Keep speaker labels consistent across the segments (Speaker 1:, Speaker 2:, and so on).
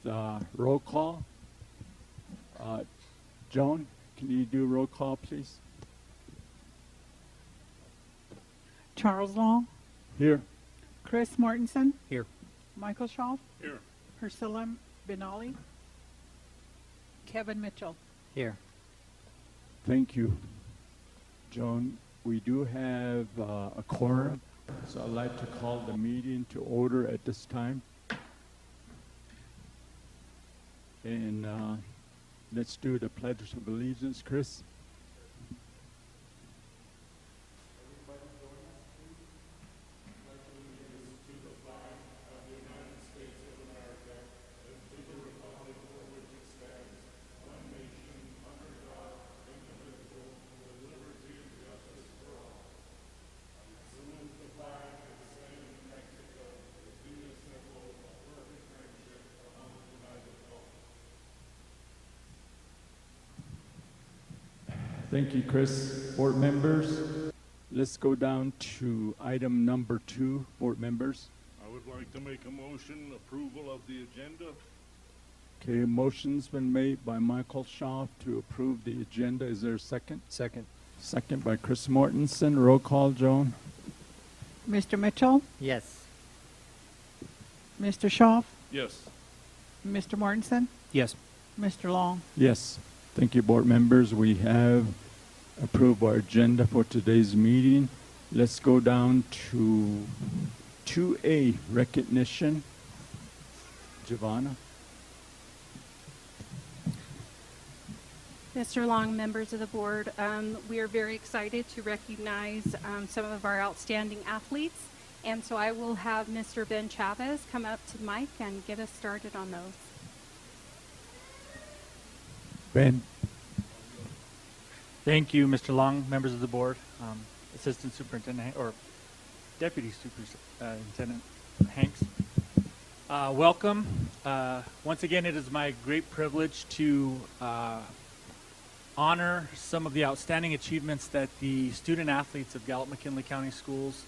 Speaker 1: roll call. Joan, can you do roll call, please?
Speaker 2: Charles Long,
Speaker 1: Here.
Speaker 2: Chris Mortensen,
Speaker 3: Here.
Speaker 2: Michael Shaw,
Speaker 4: Here.
Speaker 2: Priscilla Benali, Kevin Mitchell.
Speaker 3: Here.
Speaker 1: Thank you, Joan. We do have a quorum, so I'd like to call the meeting to order at this time. And let's do the Pledge of Allegiance, Chris. Thank you, Chris. Board members, let's go down to item number 2, board members.
Speaker 4: I would like to make a motion approval of the agenda.
Speaker 1: Okay, a motion's been made by Michael Shaw to approve the agenda. Is there a second?
Speaker 3: Second.
Speaker 1: Second by Chris Mortensen. Roll call, Joan.
Speaker 2: Mr. Mitchell,
Speaker 3: Yes.
Speaker 2: Mr. Shaw,
Speaker 4: Yes.
Speaker 2: Mr. Mortensen,
Speaker 3: Yes.
Speaker 2: Mr. Long.
Speaker 1: Yes. Thank you, board members. We have approved our agenda for today's meeting. Let's go down to 2A, recognition. Giovanna.
Speaker 5: Mr. Long, members of the board, we are very excited to recognize some of our outstanding athletes. And so I will have Mr. Ben Chavez come up to the mic and get us started on those.
Speaker 1: Ben.
Speaker 3: Thank you, Mr. Long, members of the board, Assistant Superintendent or Deputy Superintendent Hanks. Welcome. Once again, it is my great privilege to honor some of the outstanding achievements that the student athletes of Gallup McKinley County Schools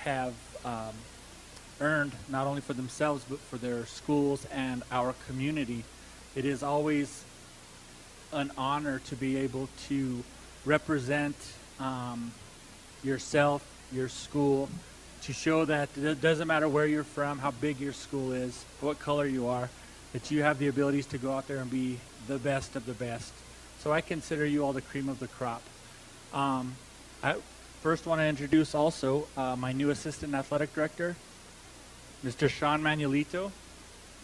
Speaker 3: have earned, not only for themselves, but for their schools and our community. It is always an honor to be able to represent yourself, your school, to show that it doesn't matter where you're from, how big your school is, what color you are, that you have the abilities to go out there and be the best of the best. So I consider you all the cream of the crop. I first want to introduce also my new Assistant Athletic Director, Mr. Sean Manuelito.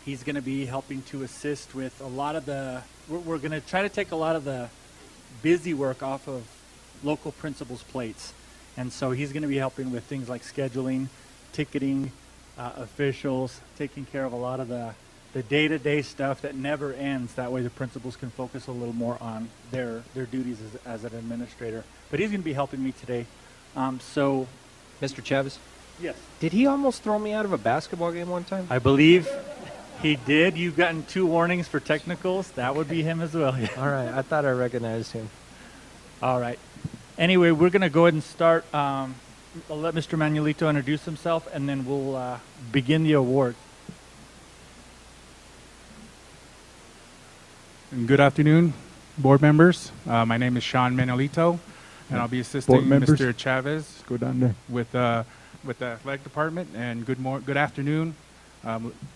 Speaker 3: He's going to be helping to assist with a lot of the, we're going to try to take a lot of the busy work off of local principals' plates. And so he's going to be helping with things like scheduling, ticketing, officials, taking care of a lot of the day-to-day stuff that never ends. That way the principals can focus a little more on their duties as an administrator. But he's going to be helping me today. So,
Speaker 6: Mr. Chavez,
Speaker 3: yes.
Speaker 6: did he almost throw me out of a basketball game one time?
Speaker 3: I believe he did. You've gotten 2 warnings for technicals. That would be him as well. Yeah.
Speaker 6: All right, I thought I recognized him.
Speaker 3: All right. Anyway, we're going to go ahead and start. I'll let Mr. Manuelito introduce himself, and then we'll begin the award.
Speaker 7: And good afternoon, board members. My name is Sean Manuelito, and I'll be assisting Mr. Chavez
Speaker 1: Go down there.
Speaker 7: with the athletic department. And good afternoon,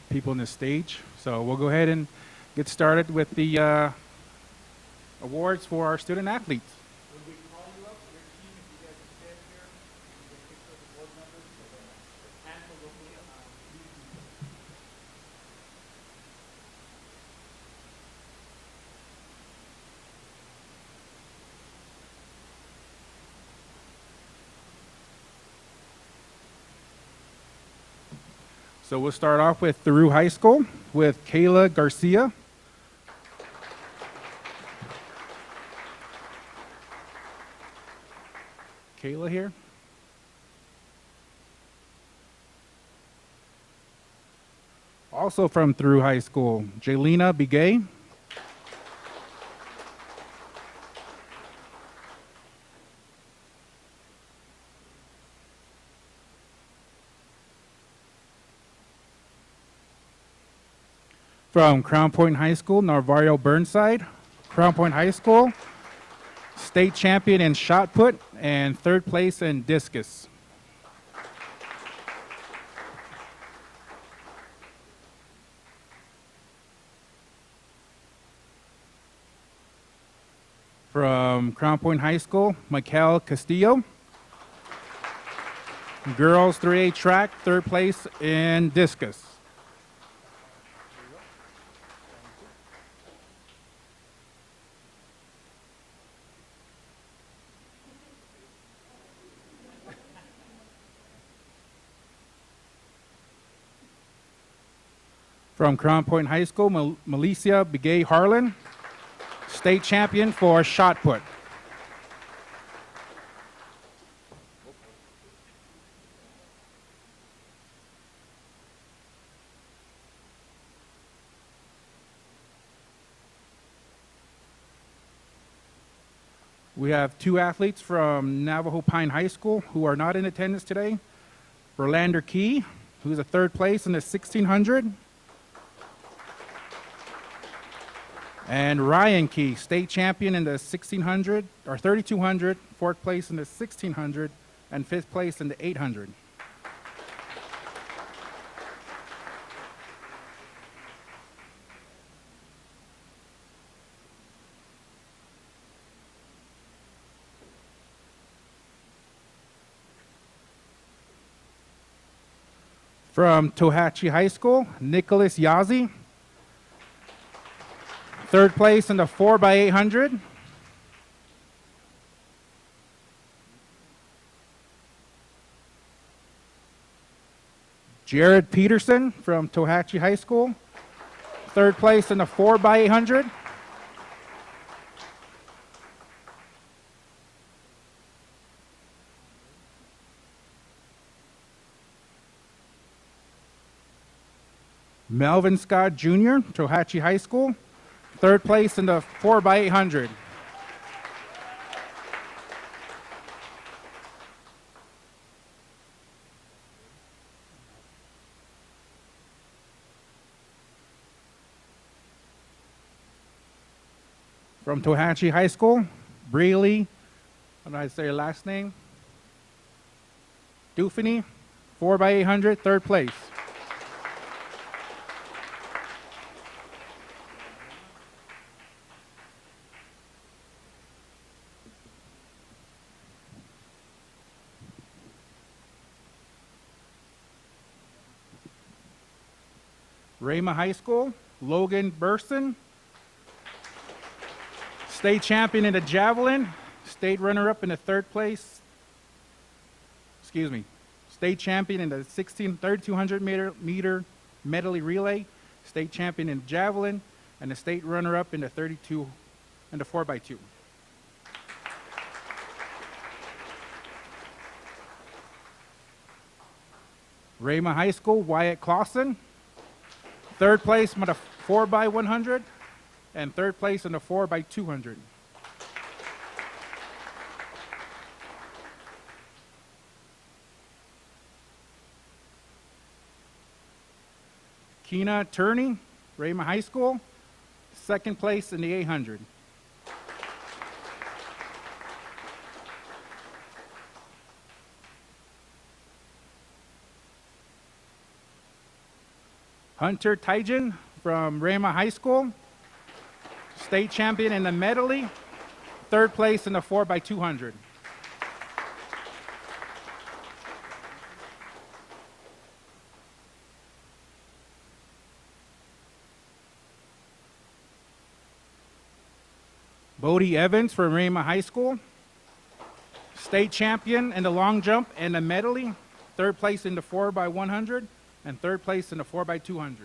Speaker 7: people on the stage. So we'll go ahead and get started with the awards for our student athletes.
Speaker 3: When we call you up, your team, if you guys can stand here, you can pick up the board members so the handle will be
Speaker 7: So we'll start off with Thoreau High School with Kayla Garcia. Kayla here. Also from Thoreau High School, Jaylena Bigay. From Crown Point High School, Narvario Burnside. Crown Point High School, state champion in shot put and third place in discus. From Crown Point High School, Michael Castillo. Girls 3A track, third place in discus. From Crown Point High School, Melissa Begay Harlan, state champion for shot put. We have two athletes from Navajo Pine High School who are not in attendance today. Verlander Key, who's a third place in the 1600. And Ryan Key, state champion in the 1600 or 3200, fourth place in the 1600, and fifth place in the 800. From Tohatchee High School, Nicholas Yazzie, third place in the 4x800. Jared Peterson from Tohatchee High School, third place in the 4x800. Melvin Scott Jr., Tohatchee High School, third place in the 4x800. From Tohatchee High School, Breeley, how do I say your last name? Dufany, 4x800, third place. Rama High School, Logan Burson, state champion in the javelin, state runner-up in the third place. State champion in the 3200 meter medley relay, state champion in javelin, and the state runner-up in the 32 and the 4x2. Rama High School, Wyatt Clausen, third place in the 4x100 and third place in the 4x200. Keena Turney, Rama High School, second place in the 800. Hunter Tyjan from Rama High School, state champion in the medley, third place in the 4x200. Bodie Evans from Rama High School, state champion in the long jump and the medley, third place in the 4x100, and third place in the 4x200.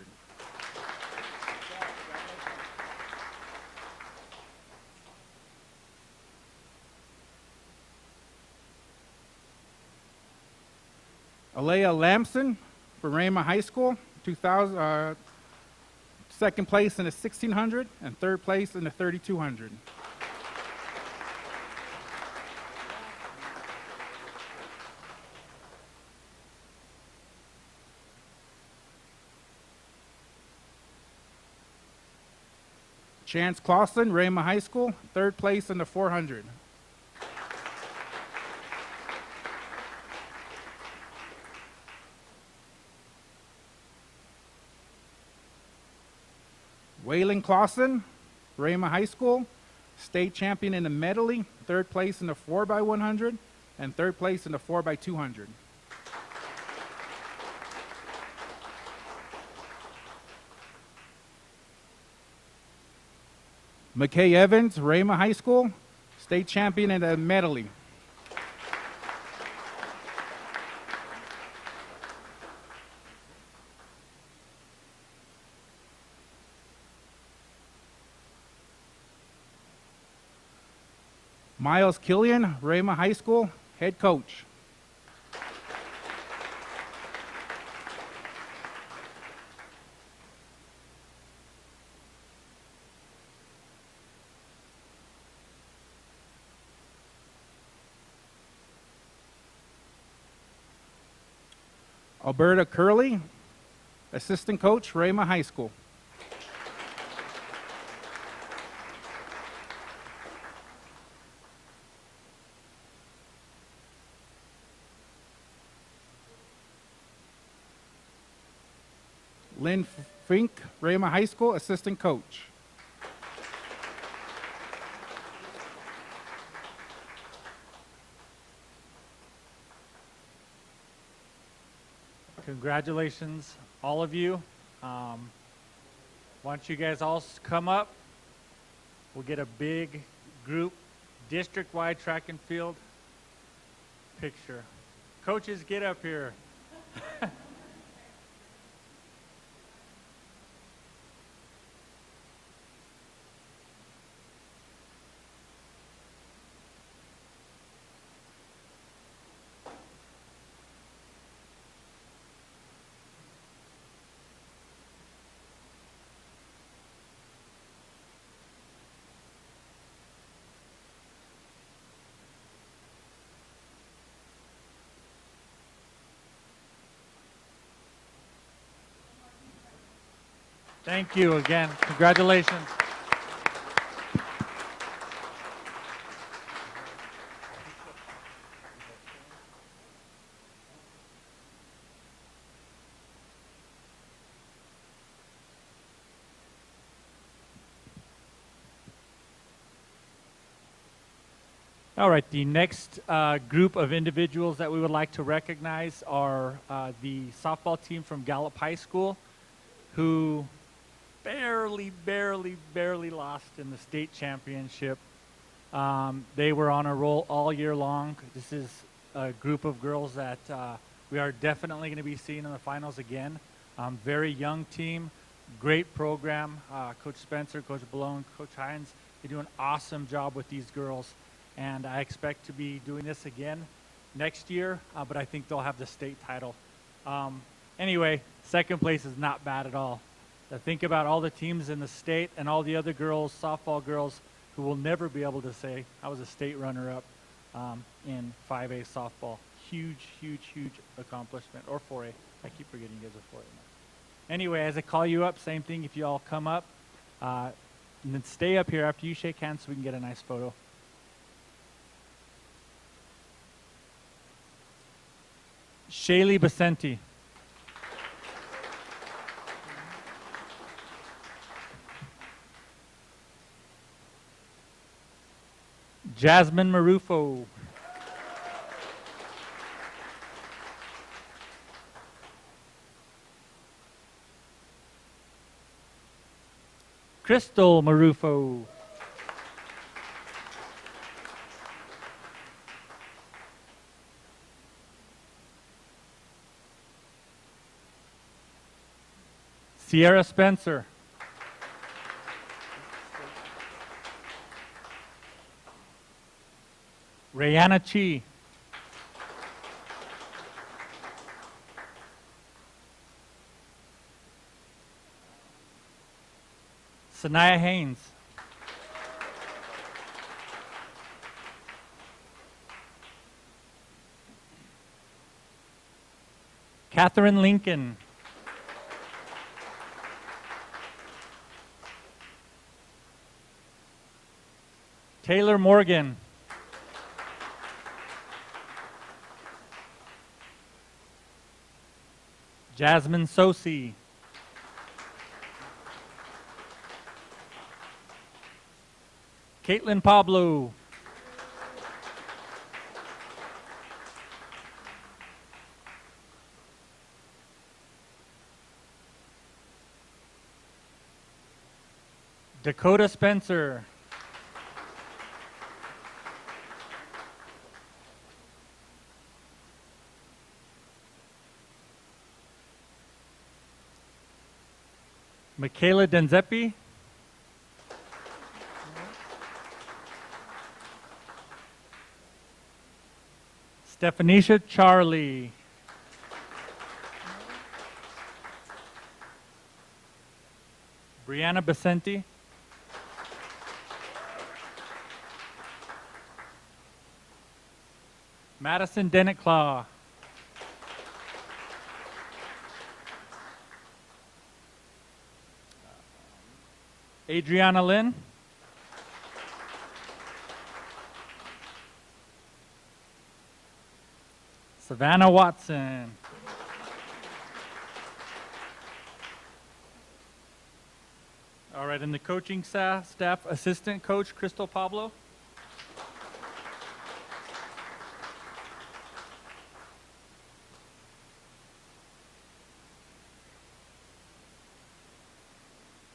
Speaker 7: Alea Lamson from Rama High School, second place in the 1600 and third place in the 3200. Chance Clausen, Rama High School, third place in the 400. Waylon Clausen, Rama High School, state champion in the medley, third place in the 4x100, and third place in the 4x200. McKay Evans, Rama High School, state champion in the medley. Miles Killian, Rama High School, head coach. Alberta Curley, assistant coach, Rama High School. Lynn Fink, Rama High School, assistant coach.
Speaker 3: Congratulations, all of you. Why don't you guys all come up? We'll get a big group, district-wide track and field picture. Coaches, get up here. Thank you again. Congratulations. All right, the next group of individuals that we would like to recognize are the softball team from Gallup High School, who barely lost in the state championship. They were on a roll all year long. This is a group of girls that we are definitely going to be seeing in the finals again. Very young team, great program. Coach Spencer, Coach Balone, Coach Hines, they do an awesome job with these girls. And I expect to be doing this again next year, but I think they'll have the state title. Anyway, second place is not bad at all. Think about all the teams in the state and all the other girls, softball girls, who will never be able to say, I was a state runner-up in 5A softball. Huge accomplishment. Or 4A. I keep forgetting you guys are 4A now. Anyway, as I call you up, same thing if you all come up. And then stay up here after you shake hands so we can get a nice photo. Shaylee Basenti. Jasmine Marufo. Crystal Marufo. Sierra Spencer. Rayana Chi. Sanaya Haynes. Catherine Lincoln. Taylor Morgan. Jasmine Sosi. Caitlin Pablo. Dakota Spencer. Michaela Denzepi. Stephanisha Charlie. Brianna Becenti. Madison Dennett Claw. Adriana Lynn. Savannah Watson. All right, and the coaching staff, assistant coach Crystal Pablo.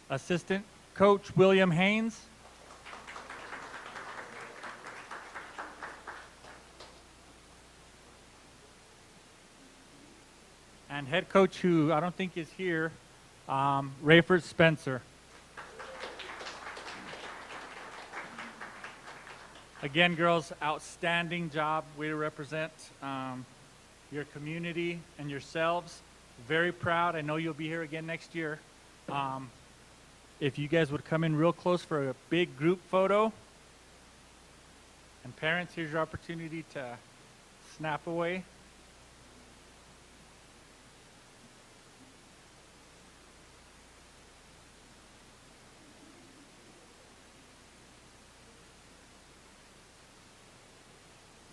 Speaker 3: Assistant coach William Haynes. And head coach, who I don't think is here, Rayford Spencer. Again, girls, outstanding job. Way to represent your community and yourselves. Very proud. I know you'll be here again next year. If you guys would come in real close for a big group photo. And parents, here's your opportunity to snap away.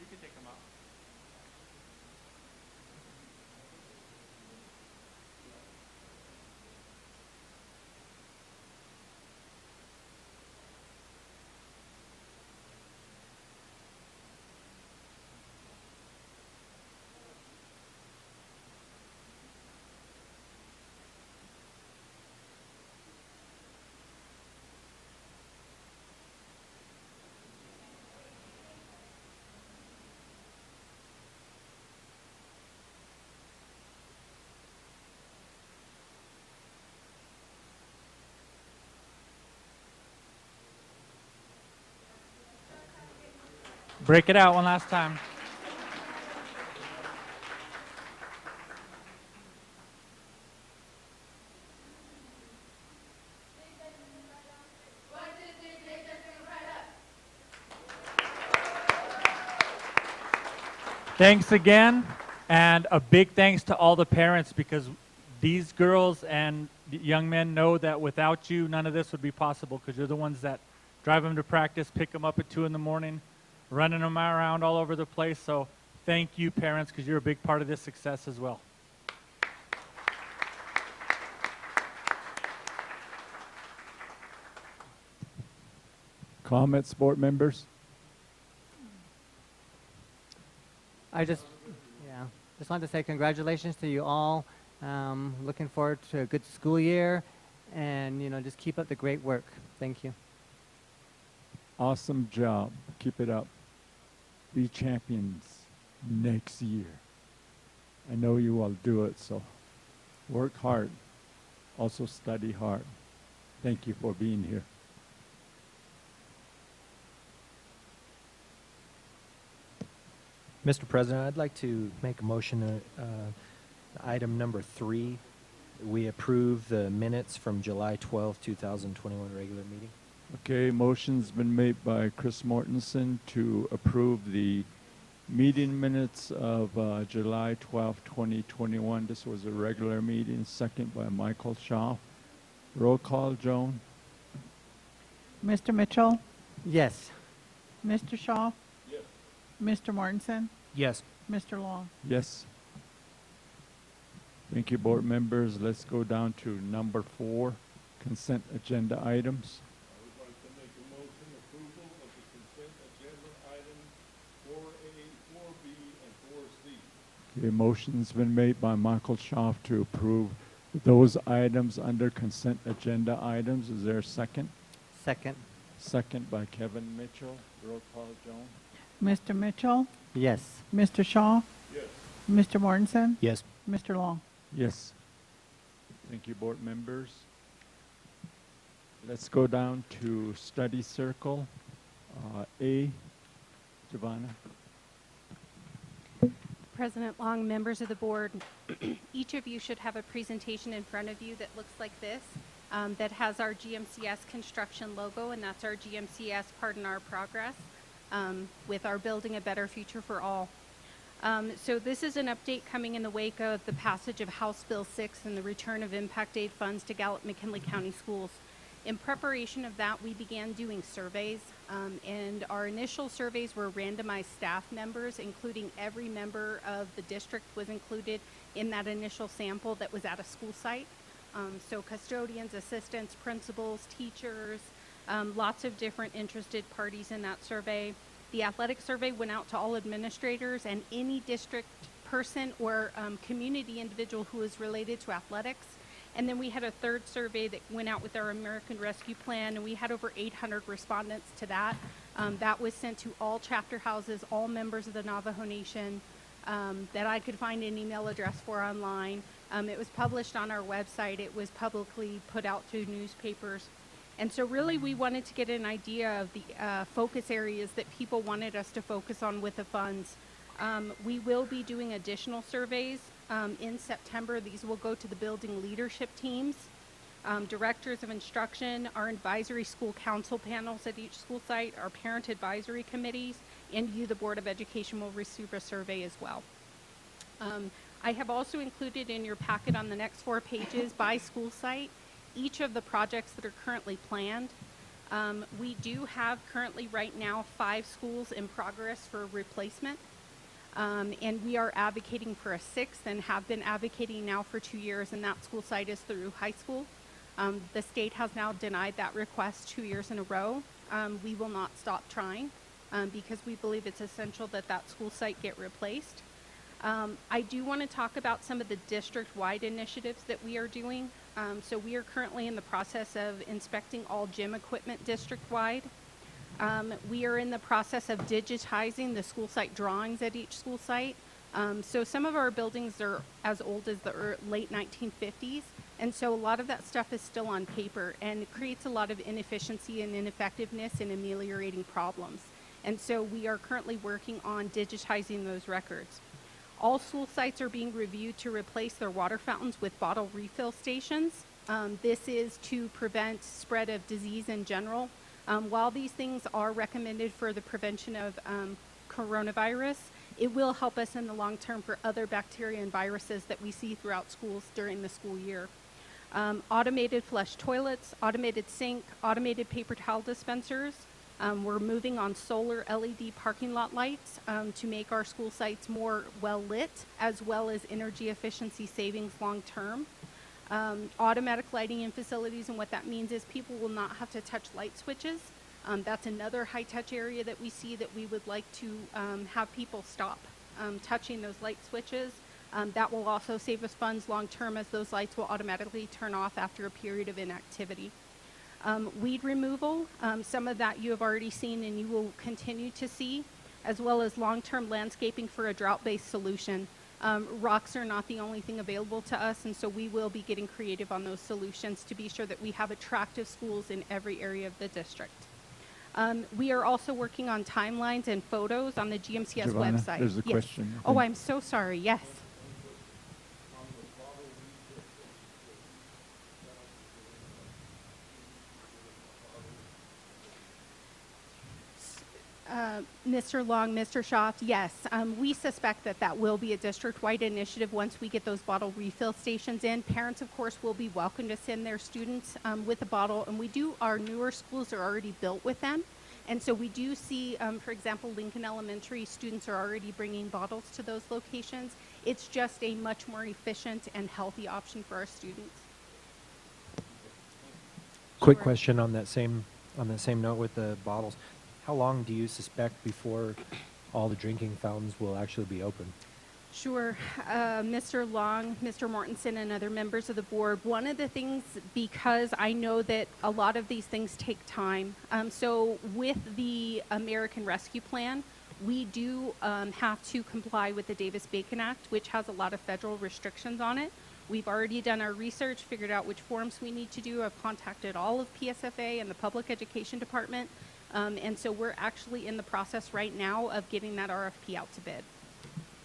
Speaker 3: You can take them out. Break it out one last time. Thanks again, and a big thanks to all the parents, because these girls and young men know that without you, none of this would be possible, because you're the ones that drive them to practice, pick them up at 2 in the morning, running them around all over the place. So thank you, parents, because you're a big part of this success as well.
Speaker 1: Comments, board members?
Speaker 8: I just wanted to say congratulations to you all. Looking forward to a good school year, and just keep up the great work. Thank you.
Speaker 1: Awesome job. Keep it up. Be champions next year. I know you will do it, so work hard. Also study hard. Thank you for being here.
Speaker 6: Mr. President, I'd like to make a motion item number 3. We approve the minutes from July 12, 2021 regular meeting.
Speaker 1: Okay, motion's been made by Chris Mortensen to approve the meeting minutes of July 12, 2021. This was a regular meeting, second by Michael Shaw. Roll call, Joan.
Speaker 2: Mr. Mitchell,
Speaker 8: Yes.
Speaker 2: Mr. Shaw?
Speaker 4: Yes.
Speaker 2: Mr. Mortensen?
Speaker 6: Yes.
Speaker 2: Mr. Long?
Speaker 1: Yes. Thank you, board members. Let's go down to number 4, consent agenda items.
Speaker 4: I would like to make a motion approval of the consent agenda items 4A, 4B, and 4C.
Speaker 1: Okay, motion's been made by Michael Schaaf to approve those items under consent agenda items. Is there a second?
Speaker 8: Second.
Speaker 1: Second by Kevin Mitchell. Roll call, Joan.
Speaker 2: Mr. Mitchell?
Speaker 8: Yes.
Speaker 2: Mr. Shaw?
Speaker 4: Yes.
Speaker 2: Mr. Mortensen?
Speaker 6: Yes.
Speaker 2: Mr. Long?
Speaker 1: Yes. Thank you, board members. Let's go down to study circle. A, Giovanna.
Speaker 5: President Long, members of the board, each of you should have a presentation in front of you that looks like this, that has our GMCS construction logo, and that's our GMCS Pardon Our Progress, with our Building a Better Future for All. So this is an update coming in the wake of the passage of House Bill 6 and the return of impact aid funds to Gallup McKinley County Schools. In preparation of that, we began doing surveys, and our initial surveys were randomized staff members, including every member of the district was included in that initial sample that was at a school site. So custodians, assistants, principals, teachers, lots of different interested parties in that survey. The athletic survey went out to all administrators and any district person or community individual who is related to athletics. And then we had a third survey that went out with our American Rescue Plan, and we had over 800 respondents to that. That was sent to all chapter houses, all members of the Navajo Nation that I could find an email address for online. It was published on our website. It was publicly put out to newspapers. And so really we wanted to get an idea of the focus areas that people wanted us to focus on with the funds. We will be doing additional surveys in September. These will go to the building leadership teams, directors of instruction, our advisory school council panels at each school site, our parent advisory committees, and you, the Board of Education, will receive a survey as well. I have also included in your packet on the next 4 pages by school site each of the projects that are currently planned. We do have currently right now 5 schools in progress for replacement. And we are advocating for a 6th and have been advocating now for 2 years, and that school site is through high school. The state has now denied that request 2 years in a row. We will not stop trying because we believe it's essential that that school site get replaced. I do want to talk about some of the district-wide initiatives that we are doing. So we are currently in the process of inspecting all gym equipment district-wide. We are in the process of digitizing the school site drawings at each school site. So some of our buildings are as old as the late 1950s, and so a lot of that stuff is still on paper, and it creates a lot of inefficiency and ineffectiveness in ameliorating problems. And so we are currently working on digitizing those records. All school sites are being reviewed to replace their water fountains with bottle refill stations. This is to prevent spread of disease in general. While these things are recommended for the prevention of coronavirus, it will help us in the long term for other bacteria and viruses that we see throughout schools during the school year. Automated flush toilets, automated sink, automated paper towel dispensers. We're moving on solar LED parking lot lights to make our school sites more well lit, as well as energy efficiency savings long term. Automatic lighting in facilities, and what that means is people will not have to touch light switches. That's another high touch area that we see that we would like to have people stop touching those light switches. That will also save us funds long term, as those lights will automatically turn off after a period of inactivity. Weed removal, some of that you have already seen and you will continue to see, as well as long-term landscaping for a drought-based solution. Rocks are not the only thing available to us, and so we will be getting creative on those solutions to be sure that we have attractive schools in every area of the district. We are also working on timelines and photos on the GMCS
Speaker 1: Giovanna,
Speaker 5: website.
Speaker 1: there's a
Speaker 5: Yes.
Speaker 1: question.
Speaker 5: Oh, I'm so sorry. Yes. Mr. Long, Mr. Schaaf, yes, we suspect that that will be a district-wide initiative once we get those bottle refill stations in. Parents, of course, will be welcome to send their students with a bottle, and our newer schools are already built with them. And so we do see, for example, Lincoln Elementary students are already bringing bottles to those locations. It's just a much more efficient and healthy option for our students.
Speaker 6: Quick
Speaker 5: Sure.
Speaker 6: question on that same note with the bottles. How long do you suspect before all the drinking fountains will actually be open?
Speaker 5: Sure. Mr. Long, Mr. Mortensen, and other members of the board, one of the things, because I know that a lot of these things take time, so with the American Rescue Plan, we do have to comply with the Davis-Bacon Act, which has a lot of federal restrictions on it. We've already done our research, figured out which forms we need to do. I've contacted all of PSFA and the Public Education Department, and so we're actually in the process right now of getting that RFP out to bid.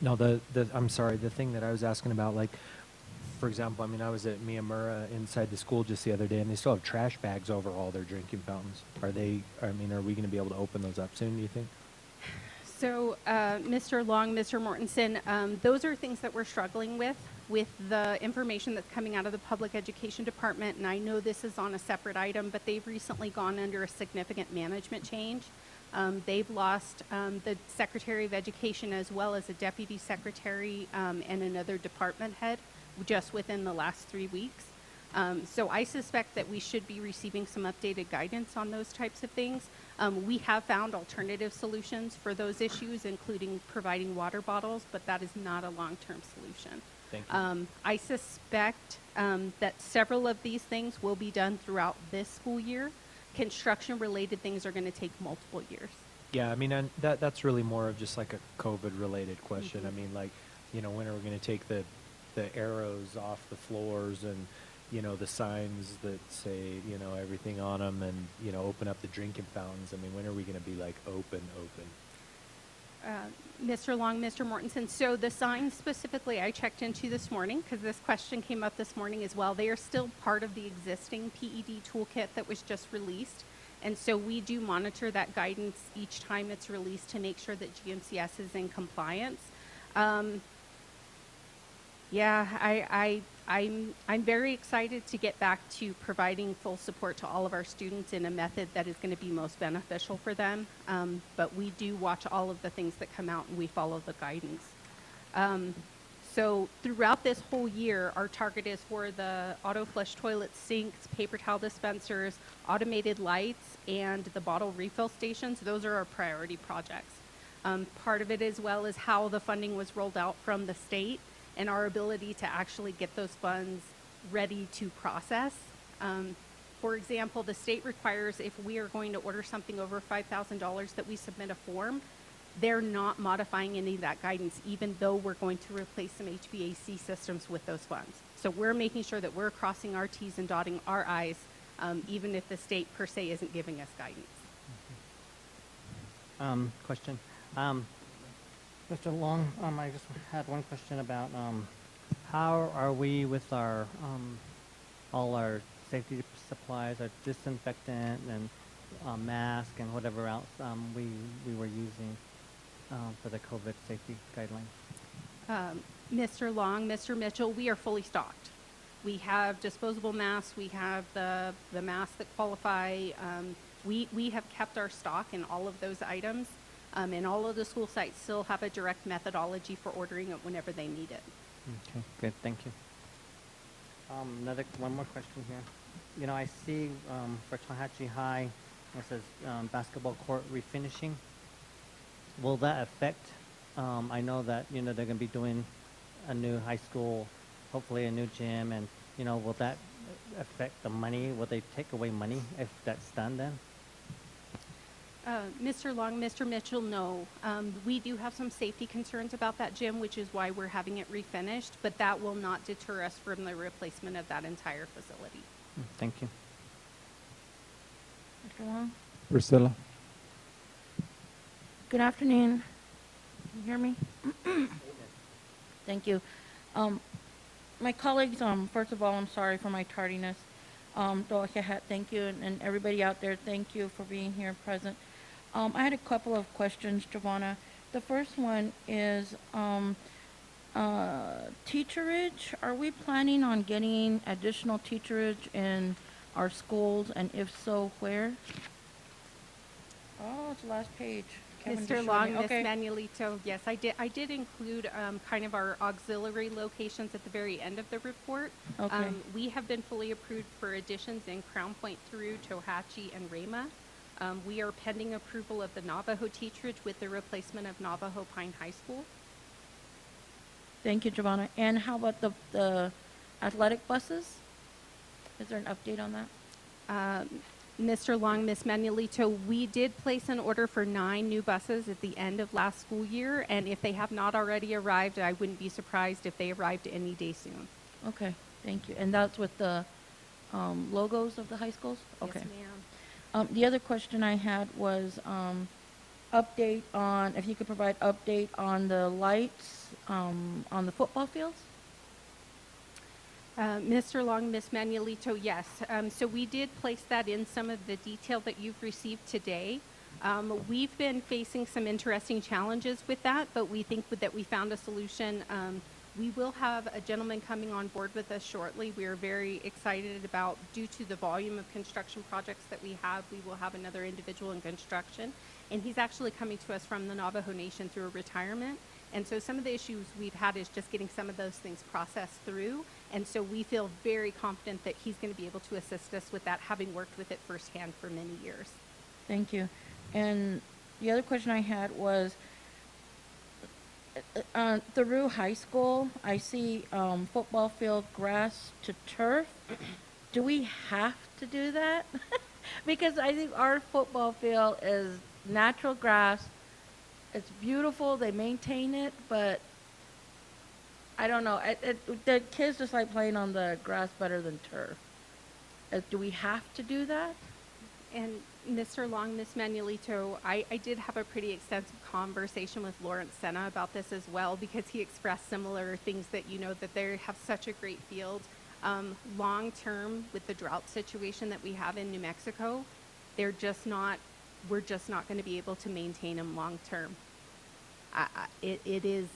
Speaker 6: No, I'm sorry, the thing that I was asking about, like, for example, I mean, I was at Miyamura inside the school just the other day, and they still have trash bags over all their drinking fountains. Are we going to be able to open those up soon, do you think?
Speaker 5: So, Mr. Long, Mr. Mortensen, those are things that we're struggling with the information that's coming out of the Public Education Department, and I know this is on a separate item, but they've recently gone under a significant management change. They've lost the Secretary of Education as well as a Deputy Secretary and another department head just within the last 3 weeks. So I suspect that we should be receiving some updated guidance on those types of things. We have found alternative solutions for those issues, including providing water bottles, but that is not a long-term solution.
Speaker 6: Thank you.
Speaker 5: I suspect that several of these things will be done throughout this school year. Construction-related things are going to take multiple years.
Speaker 6: Yeah, I mean, and that's really more of just like a COVID-related question.
Speaker 5: Mhm.
Speaker 6: I mean, like, when are we going to take the arrows off the floors and, the signs that say, everything on them and, open up the drinking fountains? I mean, when are we going to be like open?
Speaker 5: Mr. Long, Mr. Mortensen, so the signs specifically I checked into this morning because this question came up this morning as well. They are still part of the existing PED toolkit that was just released. And so we do monitor that guidance each time it's released to make sure that GMCS is in compliance. I'm very excited to get back to providing full support to all of our students in a method that is going to be most beneficial for them. But we do watch all of the things that come out and we follow the guidance. So throughout this whole year, our target is for the auto flush toilet sinks, paper towel dispensers, automated lights, and the bottle refill stations. Those are our priority projects. Part of it as well is how the funding was rolled out from the state and our ability to actually get those funds ready to process. For example, the state requires if we are going to order something over $5,000 that we submit a form. They're not modifying any of that guidance, even though we're going to replace some HVAC systems with those funds. So we're making sure that we're crossing our T's and dotting our I's, even if the state per se isn't giving us guidance.
Speaker 8: Question. Mr. Long, I just had one question about how are we with our all our safety supplies, our disinfectant and mask and whatever else we were using for the COVID safety guidelines?
Speaker 5: Mr. Long, Mr. Mitchell, we are fully stocked. We have disposable masks. We have the masks that qualify. We have kept our stock in all of those items. And all of the school sites still have a direct methodology for ordering it whenever they need it.
Speaker 8: Okay, good, thank you. One more question here. I see for Tohatchi High, it says basketball court refinishing. Will that affect, I know that, they're going to be doing a new high school, hopefully a new gym, and, will that affect the money? Will they take away money if that's done then?
Speaker 5: Mr. Long, Mr. Mitchell, no. We do have some safety concerns about that gym, which is why we're having it refinished, but that will not deter us from the replacement of that entire facility.
Speaker 8: Thank you.
Speaker 9: Mr. Long?
Speaker 1: Priscilla?
Speaker 9: Good afternoon. Can you hear me? Thank you. My colleagues, first of all, I'm sorry for my tardiness. Thank you, and everybody out there, thank you for being here present. I had a couple of questions, Giovanna. The first one is teacherage. Are we planning on getting additional teacherage in our schools, and if so, where? Oh, it's the last page. Kevin just
Speaker 5: Mr.
Speaker 9: showed
Speaker 5: Long,
Speaker 9: me.
Speaker 5: Miss
Speaker 9: Okay.
Speaker 5: Manuelito, yes, I did include kind of our auxiliary locations at the very end of the report.
Speaker 9: Okay.
Speaker 5: We have been fully approved for additions in Crown Point through Tohatchee and Rama. We are pending approval of the Navajo teacherage with the replacement of Navajo Pine High School.
Speaker 9: Thank you, Giovanna. And how about the athletic buses? Is there an update on that?
Speaker 5: Mr. Long, Miss Manuelito, we did place an order for 9 new buses at the end of last school year, and if they have not already arrived, I wouldn't be surprised if they arrived any day soon.
Speaker 9: Okay, thank you. And that's with the logos of the high schools? Okay.
Speaker 5: Yes, ma'am.
Speaker 9: The other question I had was update on, if you could provide update on the lights on the football fields?
Speaker 5: Mr. Long, Miss Manuelito, yes. So we did place that in some of the detail that you've received today. We've been facing some interesting challenges with that, but we think that we found a solution. We will have a gentleman coming on board with us shortly. We are very excited about, due to the volume of construction projects that we will have another individual in construction. And he's actually coming to us from the Navajo Nation through a retirement. And so some of the issues we've had is just getting some of those things processed through. And so we feel very confident that he's going to be able to assist us with that, having worked with it firsthand for many years.
Speaker 9: Thank you. And the other question I had was, through high school, I see football field grass to turf. Do we have to do that? Because I think our football field is natural grass. It's beautiful. They maintain it, but I don't know. The kids just like playing on the grass better than turf. Do we have to do that?
Speaker 5: And Mr. Long, Miss Manuelito, I did have a pretty extensive conversation with Lawrence Senna about this as well, because he expressed similar things, that that they have such a great field. Long term, with the drought situation that we have in New Mexico, we're just not going to be able to maintain them long term. It is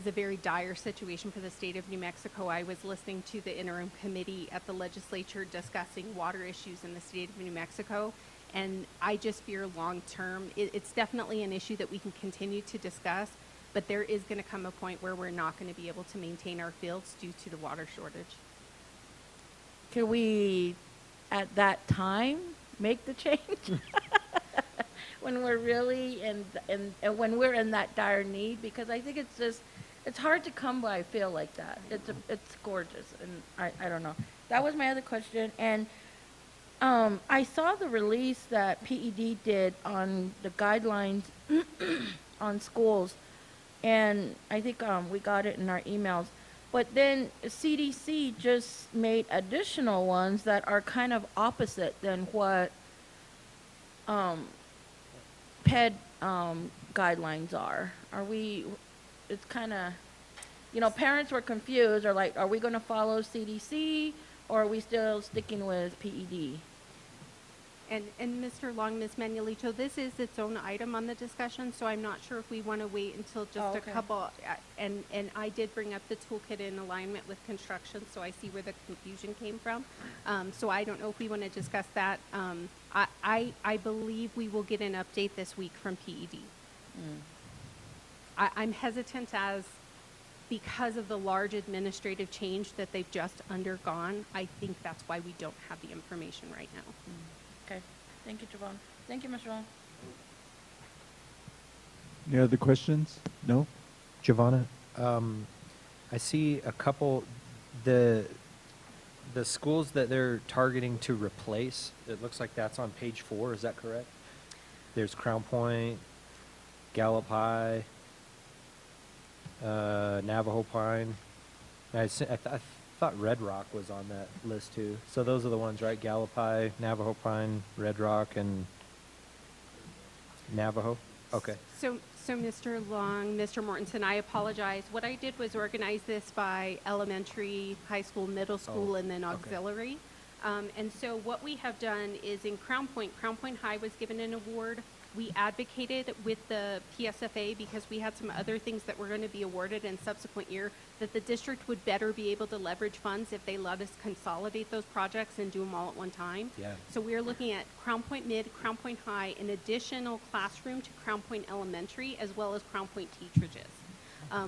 Speaker 5: a very dire situation for the state of New Mexico. I was listening to the interim committee at the legislature discussing water issues in the state of New Mexico, and I just fear long term. It's definitely an issue that we can continue to discuss, but there is going to come a point where we're not going to be able to maintain our fields due to the water shortage.
Speaker 9: Can we, at that time, make the change? When we're really and when we're in that dire need, because I think it's hard to come by a field like that. It's gorgeous, and I don't know. That was my other question, and I saw the release that PED did on the guidelines on schools, and I think we got it in our emails. But then CDC just made additional ones that are kind of opposite than what PED guidelines are. It's kind of, parents were confused, or like, are we going to follow CDC, or are we still sticking with PED?
Speaker 5: And Mr. Long, Ms. Manuelito, this is its own item on the discussion, so I'm not sure if we want to wait until just a couple. And I did bring up the toolkit in alignment with construction, so I see where the confusion came from. So I don't know if we want to discuss that. I believe we will get an update this week from PED. I'm hesitant because of the large administrative change that they've just undergone. I think that's why we don't have the information right now.
Speaker 9: Okay. Thank you, Javon. Thank you, Mr. Long.
Speaker 1: Any other questions? No?
Speaker 6: Giovanna, I see a couple, the schools that they're targeting to replace, it looks like that's on page 4, is that correct? There's Crown Point, Gallup High, Navajo Pine. I thought Red Rock was on that list too. So those are the ones, right? Gallup High, Navajo Pine, Red Rock, and Navajo? Okay.
Speaker 5: So Mr. Long, Mr. Mortensen, I apologize. What I did was organize this by elementary, high school, middle school, and then auxiliary. And so what we have done is in Crown Point High was given an award. We advocated with the PSFA because we had some other things that were going to be awarded in subsequent year that the district would better be able to leverage funds if they let us consolidate those projects and do them all at one time.
Speaker 6: Yeah.
Speaker 5: So we're looking at Crown Point Mid, Crown Point High, an additional classroom to Crown Point Elementary, as well as Crown Point teacherages.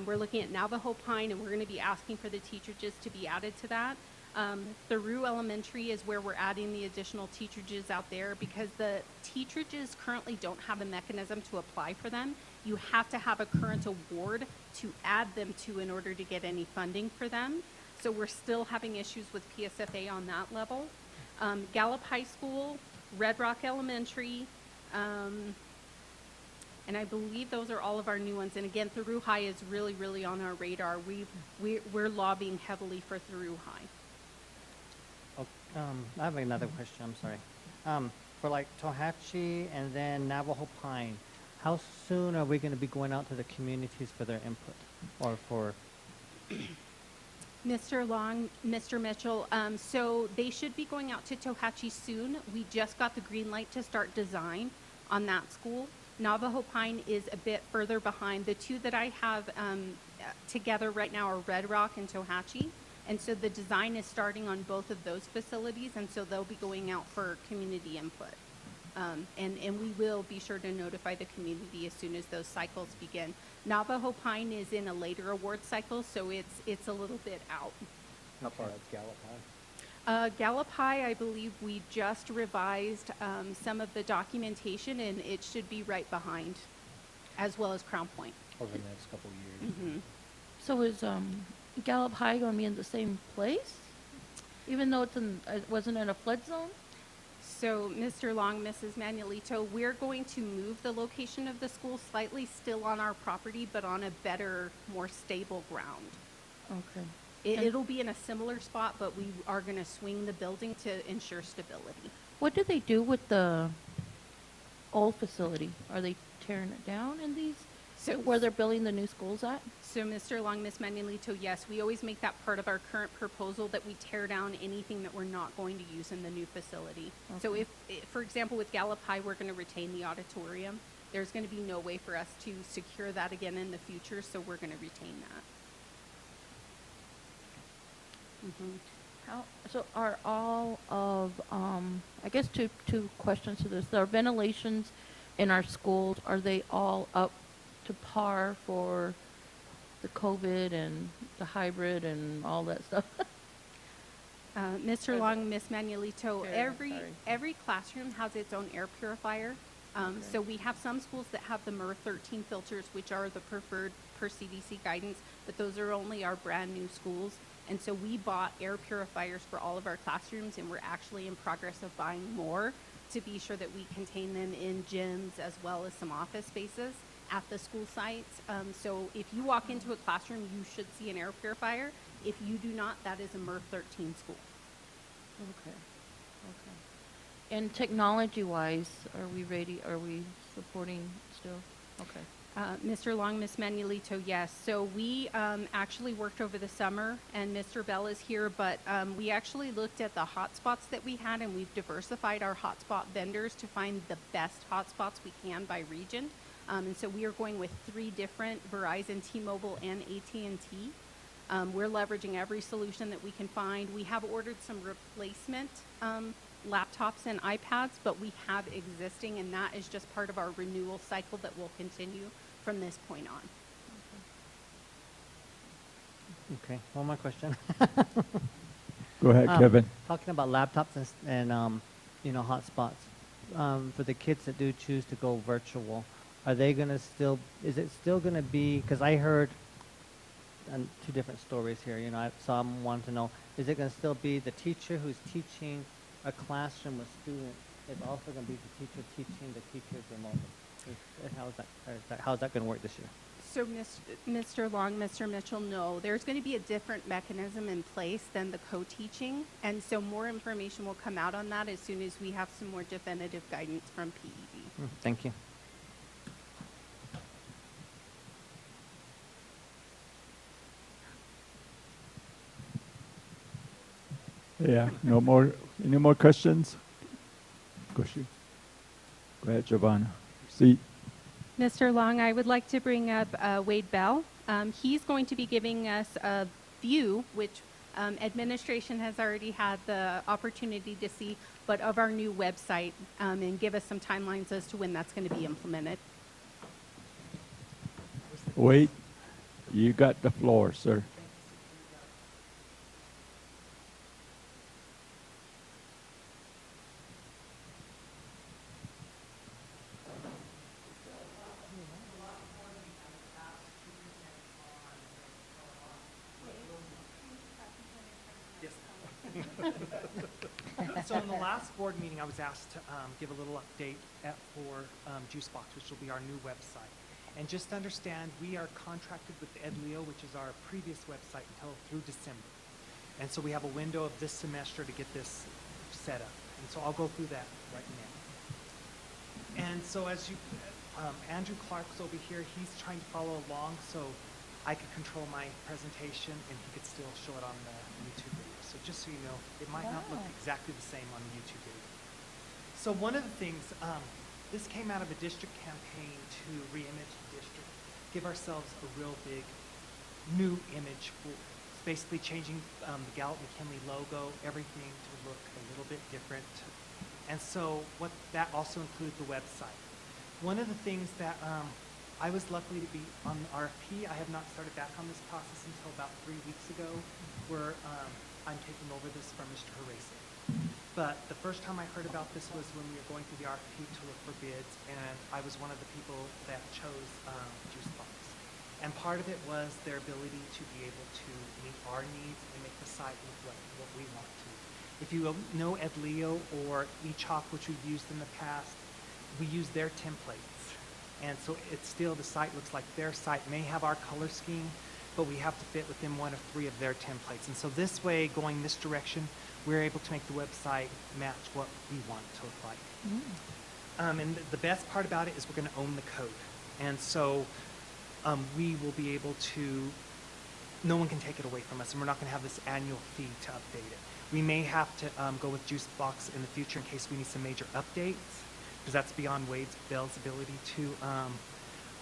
Speaker 5: We're looking at Navajo Pine, and we're going to be asking for the teacherages to be added to that. Thoreau Elementary is where we're adding the additional teacherages out there because the teacherages currently don't have a mechanism to apply for them. You have to have a current award to add them to in order to get any funding for them. So we're still having issues with PSFA on that level. Gallup High School, Red Rock Elementary, and I believe those are all of our new ones. And again, Thoreau High is really, really on our radar. We're lobbying heavily for Thoreau High.
Speaker 8: I have another question, I'm sorry. For like Tohatchi and then Navajo Pine, how soon are we going to be going out to the communities for their input? Or for,
Speaker 5: Mr. Long, Mr. Mitchell, so they should be going out to Tohatchi soon. We just got the green light to start design on that school. Navajo Pine is a bit further behind. The two that I have together right now are Red Rock and Tohatchi. And so the design is starting on both of those facilities, and so they'll be going out for community input. And we will be sure to notify the community as soon as those cycles begin. Navajo Pine is in a later award cycle, so it's a little bit out.
Speaker 6: How far out Gallup High?
Speaker 5: Gallup High, I believe we just revised some of the documentation, and it should be right behind, as well as Crown Point.
Speaker 6: Over the next couple of years.
Speaker 5: Mm-hmm.
Speaker 9: So is Gallup High going to be in the same place, even though it wasn't in a flood zone?
Speaker 5: So, Mr. Long, Mrs. Manuelito, we're going to move the location of the school slightly, still on our property, but on a better, more stable ground.
Speaker 9: Okay.
Speaker 5: It'll be in a similar spot, but we are going to swing the building to ensure stability.
Speaker 9: What do they do with the old facility? Are they tearing it down in these,
Speaker 5: So
Speaker 9: where they're building the new schools at?
Speaker 5: So, Mr. Long, Ms. Manuelito, yes, we always make that part of our current proposal that we tear down anything that we're not going to use in the new facility. So
Speaker 9: Okay.
Speaker 5: if, for example, with Gallup High, we're going to retain the auditorium. There's going to be no way for us to secure that again in the future, so we're going to retain that.
Speaker 9: So are all of, I guess two questions to this. Our ventilations in our schools, are they all up to par for the COVID and the hybrid and all that stuff?
Speaker 5: Mr. Long, Ms. Manuelito,
Speaker 9: Okay,
Speaker 5: every classroom has its own air purifier.
Speaker 9: Okay.
Speaker 5: So we have some schools that have the MER 13 filters, which are the preferred per CDC guidance, but those are only our brand new schools. And so we bought air purifiers for all of our classrooms, and we're actually in progress of buying more to be sure that we contain them in gyms as well as some office spaces at the school sites. So if you walk into a classroom, you should see an air purifier. If you do not, that is a MER 13 school.
Speaker 9: Okay. And technology-wise, are we ready? Are we supporting still? Okay.
Speaker 5: Mr. Long, Ms. Manuelito, yes. So we actually worked over the summer, and Mr. Bell is here, but we actually looked at the hotspots that we had, and we've diversified our hotspot vendors to find the best hotspots we can by region. And so we are going with 3 different, Verizon, T-Mobile, and AT&T. We're leveraging every solution that we can find. We have ordered some replacement laptops and iPads, but we have existing, and that is just part of our renewal cycle that will continue from this point on.
Speaker 8: okay, one more question.
Speaker 1: Go ahead, Kevin.
Speaker 8: Talking about laptops and hotspots, for the kids that do choose to go virtual, are they going to is it still going to be, because I heard 2 different stories here, so I'm wanting to know, is it going to still be the teacher who's teaching a classroom with students is also going to be the teacher teaching the teachers remotely? How's that going to work this year?
Speaker 5: So, Mr. Long, Mr. Mitchell, no. There's going to be a different mechanism in place than the co-teaching, and so more information will come out on that as soon as we have some more definitive guidance from PED.
Speaker 8: Thank you.
Speaker 1: Yeah, no more. Any more questions? Go ahead, Giovanna. Proceed.
Speaker 5: Mr. Long, I would like to bring up Wade Bell. He's going to be giving us a view, which administration has already had the opportunity to see, but of our new website, and give us some timelines as to when that's going to be implemented.
Speaker 1: Wait, you got the floor, sir.
Speaker 10: So in the last board meeting, I was asked to give a little update for Juicebox, which will be our new website. And just to understand, we are contracted with EdLeo, which is our previous website, until through December. And so we have a window of this semester to get this set up. And so I'll go through that right now. And so as you, Andrew Clark's over here, he's trying to follow along so I could control my presentation and he could still show it on the YouTube video. So just so you know, it might not look exactly the same on the YouTube video. So one of the things, this came out of a district campaign to re-image the district, give ourselves a real big new image. It's basically changing the Gallup McKinley logo, everything to look a little bit different. And so what that also includes the website. One of the things that I was lucky to be on the RFP. I have not started back on this process until about 3 weeks ago, where I'm taking over this from Mr. Harase. But the first time I heard about this was when we were going through the RFP to look for bids, and I was one of the people that chose Juicebox. And part of it was their ability to be able to meet our needs and make the site look like what we want to. If you know EdLeo or eChalk, which we've used in the past, we use their templates. And so it's still, the site looks like their site may have our color scheme, but we have to fit within one of 3 of their templates. And so this way, going this direction, we're able to make the website match what we want it to look like. And the best part about it is we're going to own the code. And so we will be able to, no one can take it away from us, and we're not going to have this annual fee to update it. We may have to go with Juicebox in the future in case we need some major updates, because that's beyond Wade Bell's ability to,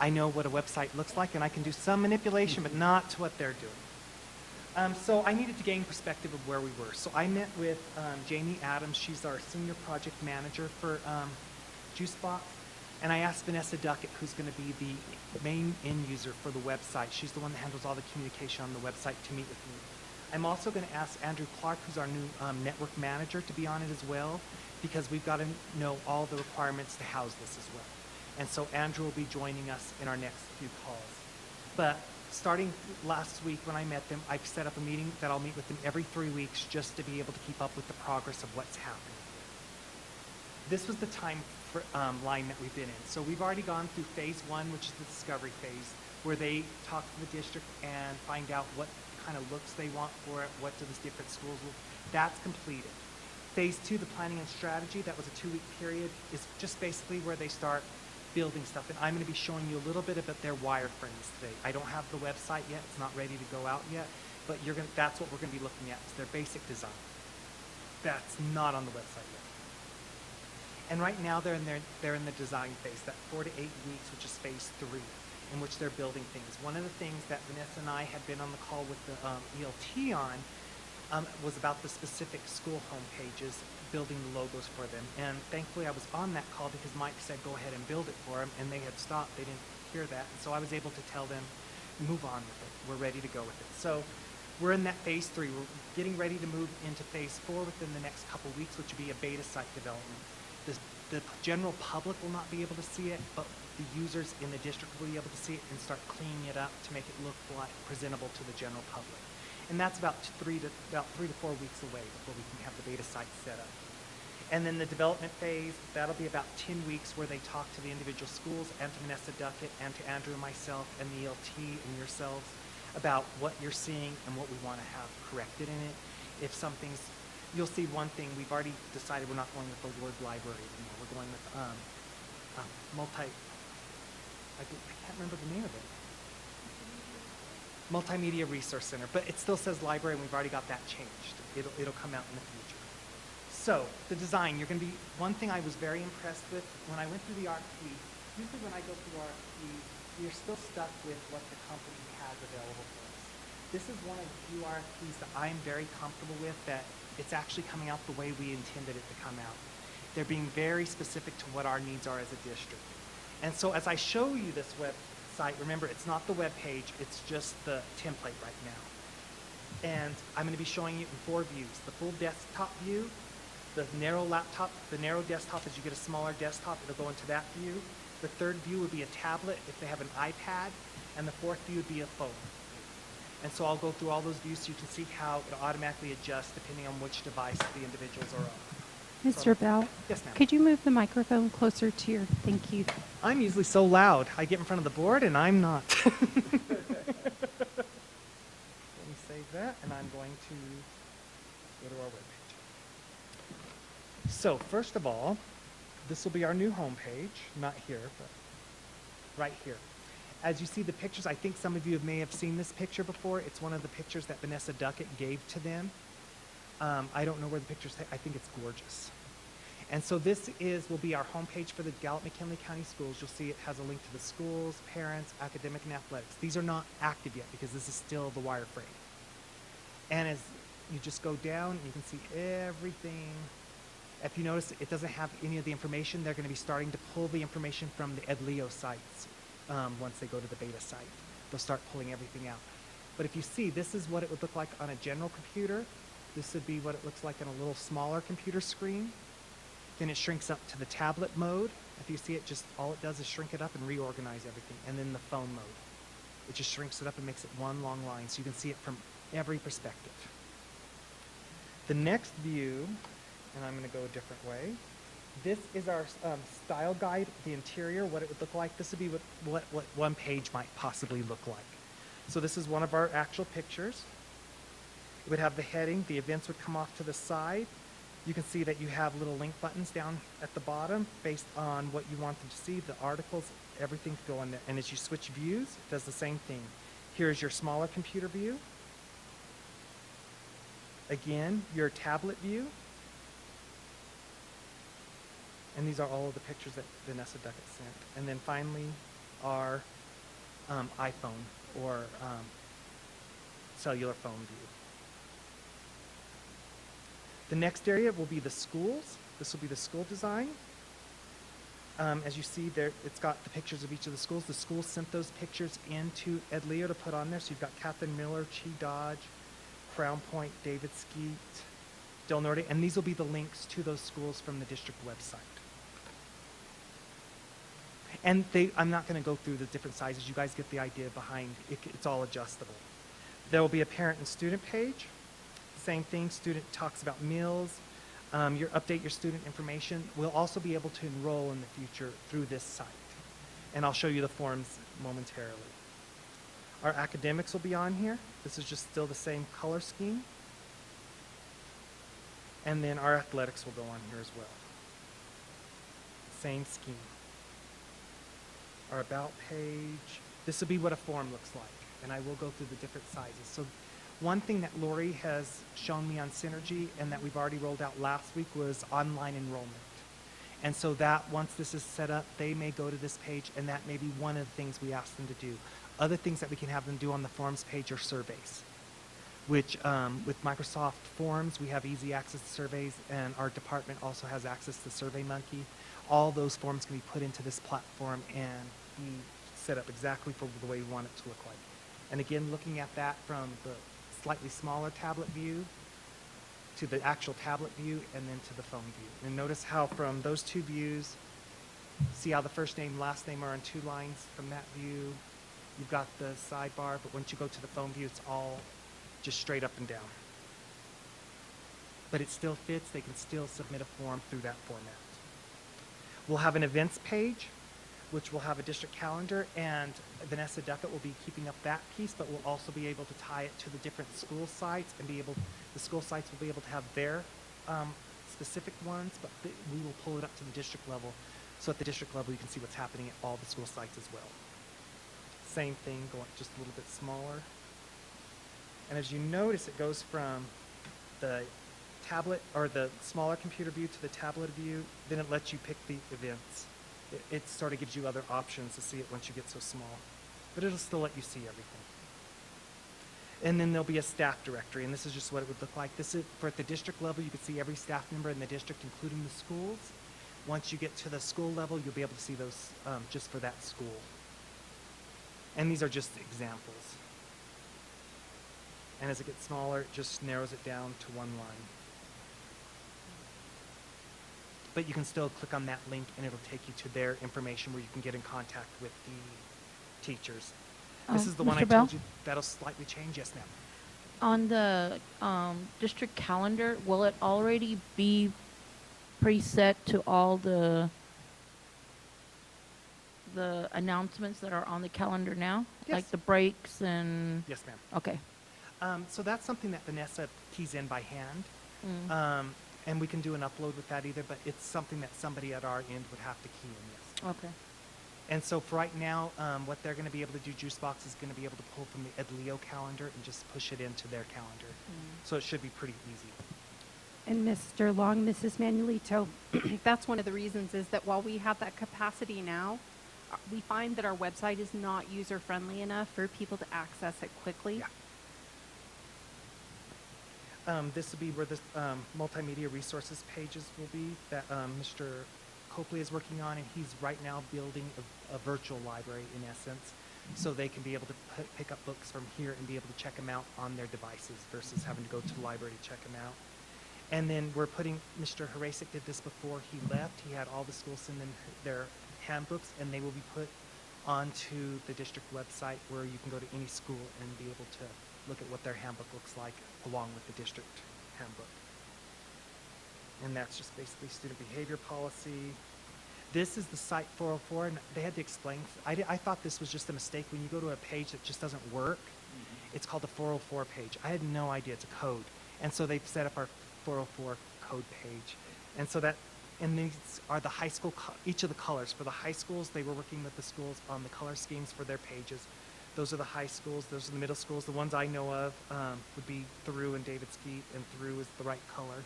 Speaker 10: I know what a website looks like, and I can do some manipulation, but not to what they're doing. So I needed to gain perspective of where we were. So I met with Jamie Adams. She's our senior project manager for Juicebox. And I asked Vanessa Duckett, who's going to be the main end user for the website. She's the one that handles all the communication on the website, to meet with me. I'm also going to ask Andrew Clark, who's our new network manager, to be on it as well, because we've got to know all the requirements to house this as well. And so Andrew will be joining us in our next few calls. But starting last week when I met them, I've set up a meeting that I'll meet with them every 3 weeks just to be able to keep up with the progress of what's happening. This was the time line that we've been in. So we've already gone through phase 1, which is the discovery phase, where they talk to the district and find out what kind of looks they want for it, what do the different schools look. That's completed. Phase 2, the planning and strategy, that was a 2-week period, is just basically where they start building stuff. And I'm going to be showing you a little bit about their wireframes today. I don't have the website yet. It's not ready to go out yet. But that's what we're going to be looking at, is their basic design. That's not on the website yet. And right now they're in the design phase, that 4 to 8 weeks, which is phase 3, in which they're building things. One of the things that Vanessa and I had been on the call with the ELT on was about the specific school home pages, building the logos for them. And thankfully I was on that call because Mike said go ahead and build it for them, and they had stopped. They didn't hear that. And so I was able to tell them, move on with it. We're ready to go with it. So we're in that phase 3. We're getting ready to move into phase 4 within the next couple weeks, which will be a beta site development. The general public will not be able to see it, but the users in the district will be able to see it and start cleaning it up to make it look like presentable to the general public. And that's about 3 to 4 weeks away before we can have the beta site set up. And then the development phase, that'll be about 10 weeks, where they talk to the individual schools and to Vanessa Duckett and to Andrew and myself and the ELT and yourselves about what you're seeing and what we want to have corrected in it. If something's, you'll see one thing, we've already decided we're not going with the word library anymore. We're going with I can't remember the name of it. Multimedia Resource Center, but it still says library, and we've already got that changed. It'll come out in the future. So the design, you're going to be, one thing I was very impressed with when I went through the RFP, usually when I go through RFPs, we are still stuck with what the company has available for us. This is one of the few RFPs that I'm very comfortable with, that it's actually coming out the way we intended it to come out. They're being very specific to what our needs are as a district. And so as I show you this website, remember, it's not the web page, it's just the template right now. And I'm going to be showing you in 4 views: the full desktop view, the narrow desktop. As you get a smaller desktop, it'll go into that view. The third view would be a tablet if they have an iPad, and the fourth view would be a phone. And so I'll go through all those views so you can see how it automatically adjusts depending on which device the individuals are on.
Speaker 5: Mr. Bell,
Speaker 10: Yes, ma'am.
Speaker 5: could you move the microphone closer to your, thank you.
Speaker 10: I'm usually so loud. I get in front of the board and I'm not. Let me save that, and I'm going to go to our webpage. So first of all, this will be our new homepage. Not here, but right here. As you see the pictures, I think some of you may have seen this picture before. It's one of the pictures that Vanessa Duckett gave to them. I don't know where the picture's I think it's gorgeous. And so this will be our homepage for the Gallup McKinley County Schools. You'll see it has a link to the schools, parents, academic, and athletics. These are not active yet because this is still the wireframe. And as you just go down, you can see everything. If you notice, it doesn't have any of the information. They're going to be starting to pull the information from the EdLeo sites once they go to the beta site. They'll start pulling everything out. But if you see, this is what it would look like on a general computer. This would be what it looks like on a little smaller computer screen. Then it shrinks up to the tablet mode. If you see it, just all it does is shrink it up and reorganize everything. And then the phone mode. It just shrinks it up and makes it one long line so you can see it from every perspective. The next view, and I'm going to go a different way. This is our style guide, the interior, what it would look like. This would be what one page might possibly look like. So this is one of our actual pictures. It would have the heading. The events would come off to the side. You can see that you have little link buttons down at the bottom based on what you want them to see, the articles, everything to go in there. And as you switch views, it does the same thing. Here's your smaller computer view. Again, your tablet view. And these are all of the pictures that Vanessa Duckett sent. And then finally, our iPhone or cellular phone view. The next area will be the schools. This will be the school design. As you see there, it's got the pictures of each of the schools. The schools sent those pictures into EdLeo to put on there. So you've got Catherine Miller, Chi Dodge, Crown Point, David Skeet, Del Norte, and these will be the links to those schools from the district website. And I'm not going to go through the different sizes. You guys get the idea behind it. It's all adjustable. There will be a parent and student page. Same thing, student talks about meals. Update your student information. We'll also be able to enroll in the future through this site. And I'll show you the forms momentarily. Our academics will be on here. This is just still the same color scheme. And then our athletics will go on here as well. Same scheme. Our about page. This will be what a form looks like. And I will go through the different sizes. So one thing that Lori has shown me on Synergy and that we've already rolled out last week was online enrollment. And so that once this is set up, they may go to this page, and that may be one of the things we ask them to do. Other things that we can have them do on the forms page are surveys, which with Microsoft Forms, we have easy access to surveys, and our department also has access to SurveyMonkey. All those forms can be put into this platform and be set up exactly for the way we want it to look like. And again, looking at that from the slightly smaller tablet view to the actual tablet view and then to the phone view. And notice how from those two views, see how the first name, last name are on 2 lines from that view. You've got the sidebar, but once you go to the phone view, it's all just straight up and down. But it still fits. They can still submit a form through that format. We'll have an events page, which will have a district calendar, and Vanessa Duckett will be keeping up that piece, but we'll also be able to tie it to the different school sites and the school sites will be able to have their specific ones, but we will pull it up to the district level. So at the district level, you can see what's happening at all the school sites as well. Same thing, going just a little bit smaller. And as you notice, it goes from the tablet or the smaller computer view to the tablet view, then it lets you pick the events. it sort of gives you other options to see it once you get so small. But it'll still let you see everything. And then there'll be a staff directory, and this is just what it would look like. This is for at the district level, you can see every staff member in the district, including the schools. Once you get to the school level, you'll be able to see those just for that school. And these are just examples. And as it gets smaller, it just narrows it down to one line. But you can still click on that link, and it'll take you to their information where you can get in contact with the teachers. This is the one I
Speaker 9: Mr. Bell?
Speaker 10: told you that'll slightly change. Yes, ma'am.
Speaker 9: On the district calendar, will it already be preset to all the announcements that are on the calendar now?
Speaker 10: Yes.
Speaker 9: Like the breaks and...
Speaker 10: Yes, ma'am.
Speaker 9: Okay.
Speaker 10: So that's something that Vanessa keys in by hand.
Speaker 9: Mm.
Speaker 10: And we can do an upload with that either, but it's something that somebody at our end would have to key in, yes.
Speaker 9: Okay.
Speaker 10: And so for right now, what they're going to be able to do, Juicebox is going to be able to pull from the EdLeo calendar and just push it into their calendar. So it should be pretty easy.
Speaker 5: And Mr. Long, Mrs. Manuelito, that's one of the reasons is that while we have that capacity now, we find that our website is not user-friendly enough for people to access it quickly.
Speaker 10: Yeah. This will be where the multimedia resources pages will be that Mr. Copley is working on, and he's right now building a virtual library in essence, so they can be able to pick up books from here and be able to check them out on their devices versus having to go to the library to check them out. And then we're putting, Mr. Harasic did this before he left. He had all the schools send in their handbooks, and they will be put onto the district website where you can go to any school and be able to look at what their handbook looks like along with the district handbook. And that's just basically student behavior policy. This is the Site 404, and they had to explain. I thought this was just a mistake. When you go to a page that just doesn't work, it's called the 404 page. I had no idea it's a code. And so they've set up our 404 code page. And so that, and these are the high school, each of the colors. For the high schools, they were working with the schools on the color schemes for their pages. Those are the high schools. Those are the middle schools. The ones I know of would be Through and David Skeet, and Through is the right color,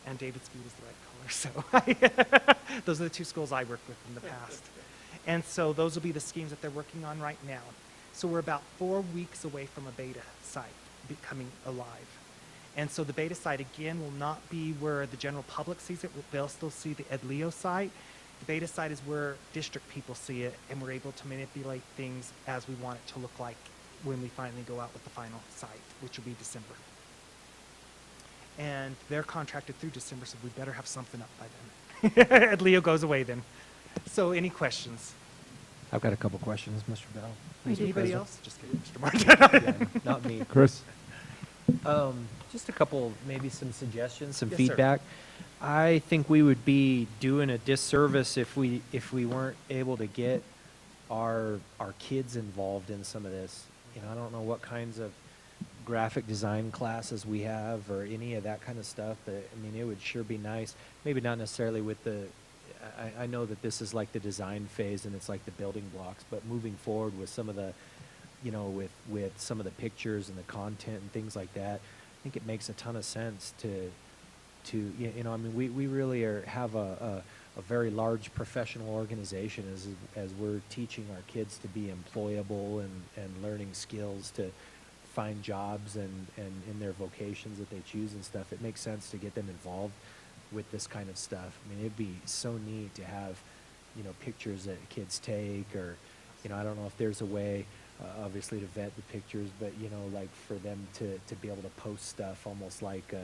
Speaker 10: and David Skeet is the right color. So those are the two schools I worked with in the past. And so those will be the schemes that they're working on right now. So we're about 4 weeks away from a beta site becoming alive. And so the beta site, again, will not be where the general public sees it. They'll still see the EdLeo site. The beta site is where district people see it, and we're able to manipulate things as we want it to look like when we finally go out with the final site, which will be December. And they're contracted through December, so we better have something up by then. EdLeo goes away then. So any questions?
Speaker 6: I've got a couple questions, Mr. Bell. Mr.
Speaker 10: Anybody
Speaker 6: President.
Speaker 10: else? Just kidding, Mr. Martin.
Speaker 6: Yeah, not me.
Speaker 1: Chris?
Speaker 6: Just a couple, maybe some suggestions, some
Speaker 10: Yes, sir.
Speaker 6: feedback. I think we would be doing a disservice if we weren't able to get our kids involved in some of this. You know, I don't know what kinds of graphic design classes we have or any of that kind of stuff, but I mean, it would sure be nice. Maybe not necessarily with the, I know that this is like the design phase and it's like the building blocks, but moving forward with some of the, you know, with some of the pictures and the content and things like that, I think it makes a ton of sense to you know, I mean, we really have a very large professional organization as we're teaching our kids to be employable and learning skills to find jobs and in their vocations that they choose and stuff. It makes sense to get them involved with this kind of stuff. I mean, it'd be so neat to have, you know, pictures that kids take, or, you know, I don't know if there's a way, obviously, to vet the pictures, but, you know, like for them to be able to post stuff almost like,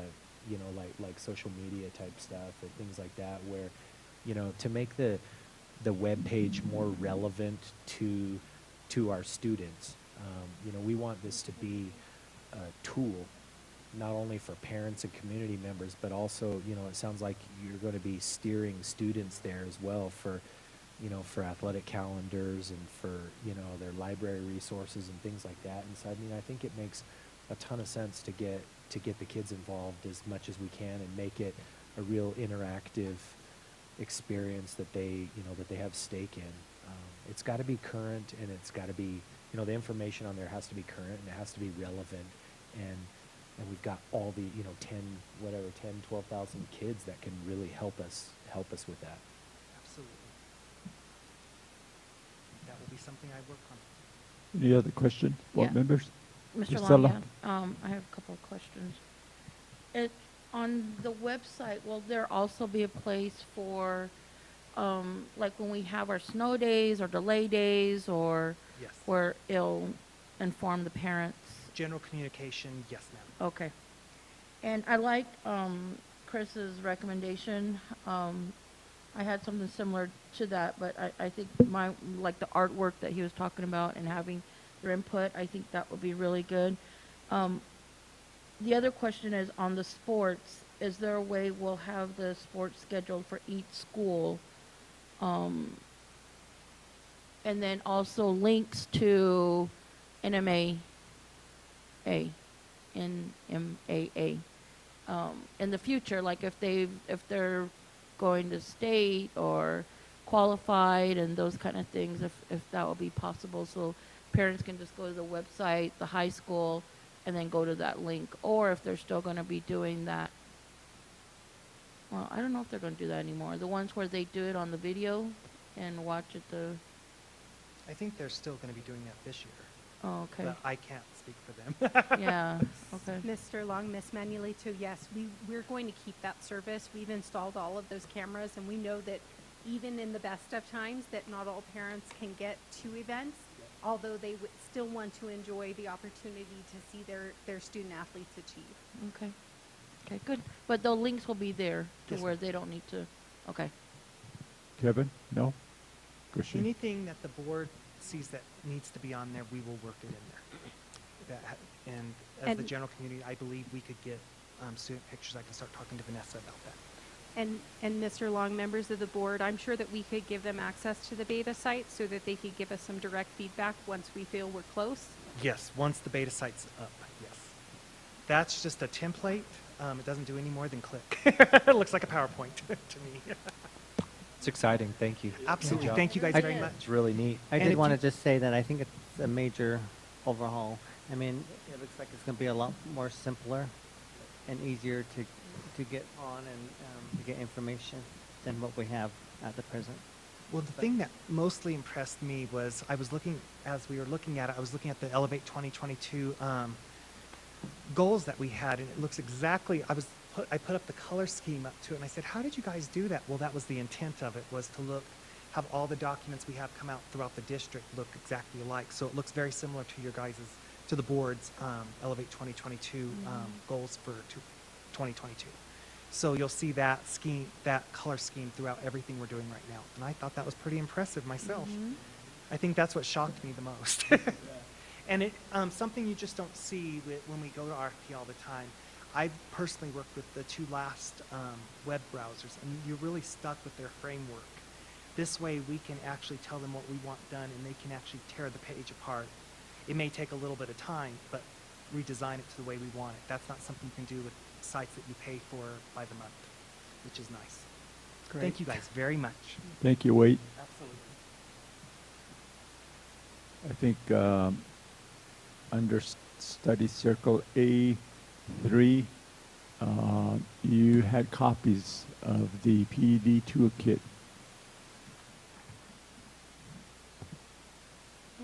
Speaker 6: you know, like social media type stuff and things like that, where, you know, to make the web page more relevant to our students. You know, we want this to be a tool, not only for parents and community members, but also, you know, it sounds like you're going to be steering students there as well for, you know, for athletic calendars and for, you know, their library resources and things like that. And so, I mean, I think it makes a ton of sense to get the kids involved as much as we can and make it a real interactive experience that they, you know, that they have stake in. It's got to be current, and it's got to be, you know, the information on there has to be current and it has to be relevant, and we've got all the, you know, 12,000 kids that can really help us with that.
Speaker 10: Absolutely. something I work on.
Speaker 1: Any other question, board
Speaker 9: Yeah.
Speaker 1: members?
Speaker 9: Mr.
Speaker 1: Priscilla?
Speaker 9: Long, I have a couple of questions. On the website, will there also be a place for, like when we have our snow days or delay days, or
Speaker 10: Yes.
Speaker 9: where it'll inform the parents?
Speaker 10: General communication, yes, ma'am.
Speaker 9: Okay. And I liked Chris's recommendation. I had something similar to that, but I think like the artwork that he was talking about and having their input, I think that would be really good. The other question is on the sports. Is there a way we'll have the sports scheduled for each school? And then also links to NMAA, NMAA. In the future, like if they're going to state or qualified and those kind of things, if that will be possible, so parents can just go to the website, the high school, and then go to that link, or if they're still going to be doing that. Well, I don't know if they're going to do that anymore. The ones where they do it on the video and watch it
Speaker 10: I think they're still going to be doing that this year,
Speaker 9: oh, okay.
Speaker 10: but I can't speak for them.
Speaker 9: Yeah, okay.
Speaker 5: Mr. Long, Miss Manulito, yes, we're going to keep that service. We've installed all of those cameras, and we know that even in the best of times, that not all parents can get to events, although they would still want to enjoy the opportunity to see their student athletes achieve.
Speaker 9: Okay. Okay, good. But the links will be there to
Speaker 10: Yes,
Speaker 9: where
Speaker 10: ma'am.
Speaker 9: they don't need to, okay.
Speaker 1: Kevin? No? Christian?
Speaker 10: Anything that the board sees that needs to be on there, we will work it in there. And as the
Speaker 5: And-
Speaker 10: general community, I believe we could get student pictures. I can start talking to Vanessa about that.
Speaker 5: And Mr. Long, members of the board, I'm sure that we could give them access to the beta site so that they could give us some direct feedback once we feel we're close.
Speaker 10: Yes, once the beta site's up, yes. That's just a template. It doesn't do any more than click. It looks like a PowerPoint to me.
Speaker 6: It's exciting. Thank you.
Speaker 10: Absolutely.
Speaker 6: Good job.
Speaker 10: Thank you guys
Speaker 8: I
Speaker 10: very
Speaker 8: did.
Speaker 10: much.
Speaker 6: It's really neat.
Speaker 8: I
Speaker 10: And
Speaker 8: did
Speaker 10: if
Speaker 8: want to
Speaker 10: you-
Speaker 8: just say that I think it's a major overhaul. I mean, it looks like it's going to be a lot more simpler and easier to get on and to get information than what we have at the present.
Speaker 10: Well, the thing that mostly impressed me was as we were looking at it, I was looking at the Elevate 2022 goals that we had, and it looks exactly, I put up the color scheme up to it, and I said, how did you guys do that? Well, that was the intent of it, was to have all the documents we have come out throughout the district look exactly alike. So it looks very similar to the board's Elevate 2022 goals for 2022. So you'll see that scheme, that color scheme throughout everything we're doing right now. And I thought that was pretty impressive myself. I think that's what shocked me the most. And it something you just don't see when we go to RFP all the time. I've personally worked with the two last web browsers, and you're really stuck with their framework. This way we can actually tell them what we want done, and they can actually tear the page apart. It may take a little bit of time, but redesign it to the way we want it. That's not something you can do with sites that you pay for by the month, which is nice. Thank you guys very much.
Speaker 1: Thank you, Wade.
Speaker 10: Absolutely.
Speaker 1: I think under study circle A3, you had copies of the PED toolkit.